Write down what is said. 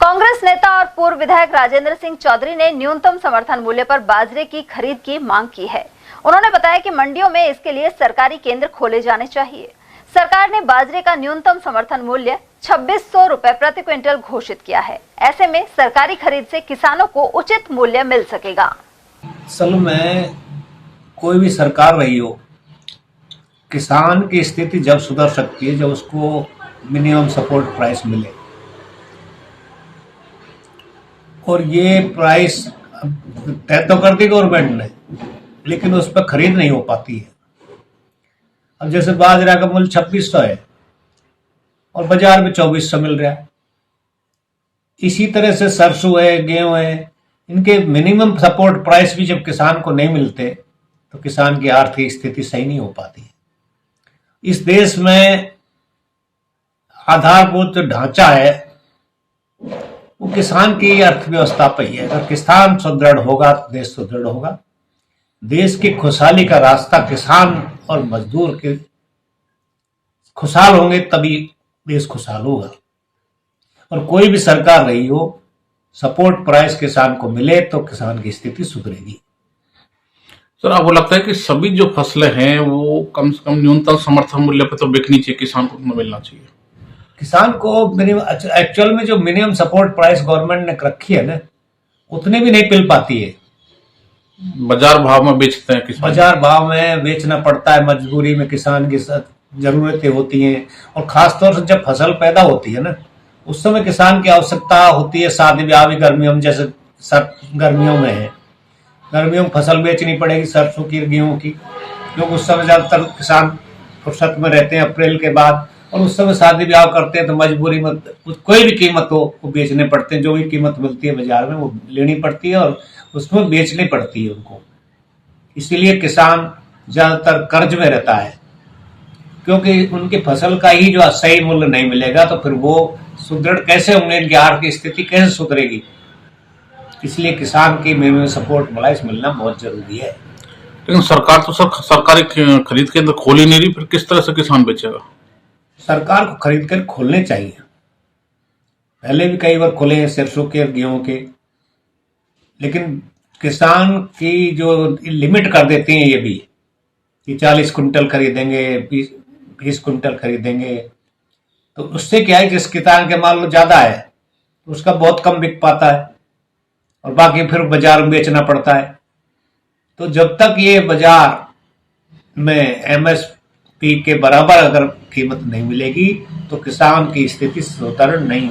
कांग्रेस नेता और पूर्व विधायक राजेंद्र सिंह चौधरी ने न्यूनतम समर्थन मूल्य पर बाजरे की खरीद की मांग की है। उन्होंने बताया कि मंडियों में इसके लिए सरकारी केंद्र खोले जाने चाहिए। सरकार ने बाजरे का न्यूनतम समर्थन मूल्य 2600 रुपए प्रति क्विंटल घोषित किया है। ऐसे में सरकारी खरीद से किसानों को उचित मूल्य मिल सकेगा। असल में कोई भी सरकार रही हो, किसान की स्थिति जब सुधर सकती है जब उसको मिनिमम सपोर्ट प्राइस मिले। और ये प्राइस तय तो कर दी गवर्नमेंट ने, लेकिन उस पर खरीद नहीं हो पाती है। अब जैसे बाजरा का मूल्य 2600 है और बाजार में 2400 मिल रहा है। इसी तरह से सरसों है, गेहूं है, इनके मिनिमम सपोर्ट प्राइस भी जब किसान को नहीं मिलते तो किसान की आर्थिक स्थिति सही नहीं हो पाती है। इस देश में आधारभूत जो ढांचा है वो किसान की अर्थव्यवस्था पर ही है। अगर किसान सुदृढ़ होगा तो देश सुदृढ़ होगा। देश की खुशहाली का रास्ता किसान और मजदूर के खुशहाल होंगे तभी देश खुशहाल होगा। और कोई भी सरकार रही हो, सपोर्ट प्राइस किसान को मिले तो किसान की स्थिति सुधरेगी। सर, आपको लगता है कि सभी जो फसलें हैं वो कम से कम न्यूनतम समर्थन मूल्य पर तो बिकनी चाहिए, किसान को मिलना चाहिए? किसान को एक्चुअल में जो मिनिमम सपोर्ट प्राइस गवर्नमेंट ने रखी है ना, उतने भी नहीं मिल पाती है। बाजार भाव में बेचते हैं किसान। बाजार भाव में बेचना पड़ता है, मजबूरी में किसान की जरूरतें होती हैं। और खासतौर से जब फसल पैदा होती है ना, उस समय किसान की आवश्यकता होती है। शादी ब्याह भी गर्मियों में, जैसे गर्मियों में है, गर्मियों में फसल बेचनी पड़ेगी सरसों की, गेहूं की, क्योंकि उस समय ज्यादातर किसान फुर्सत में रहते हैं अप्रैल के बाद। और उस समय शादी ब्याह करते हैं तो मजबूरी में कोई भी कीमत हो वो बेचने पड़ते हैं। जो भी कीमत मिलती है बाजार में वो लेनी पड़ती है और उसमें बेचनी पड़ती है उनको। इसीलिए किसान ज्यादातर कर्ज में रहता है, क्योंकि उनकी फसल का ही जो सही मूल्य नहीं मिलेगा तो फिर वो सुदृढ़ कैसे होंगे, इनकी आर्थिक स्थिति कैसे सुधरेगी। इसलिए किसान की मिनिमम सपोर्ट प्राइस मिलना बहुत जरूरी है। लेकिन सरकार तो सरकारी खरीद केंद्र खोल ही नहीं रही, फिर किस तरह से किसान बेचेगा? सरकार को खरीद कर खोलने चाहिए। पहले भी कई बार खोले हैं सरसों के और गेहूं के, लेकिन किसान की जो लिमिट कर देते हैं ये भी कि 40 कुंटल खरीदेंगे, 20 कुंटल खरीदेंगे, तो उससे क्या है, जिस किसान के माल ज्यादा है उसका बहुत कम बिक पाता है और बाकी फिर बाजार में बेचना पड़ता है। तो जब तक ये बाजार में एमएसपी के बराबर अगर कीमत नहीं मिलेगी तो किसान की स्थिति सुदृढ़ नहीं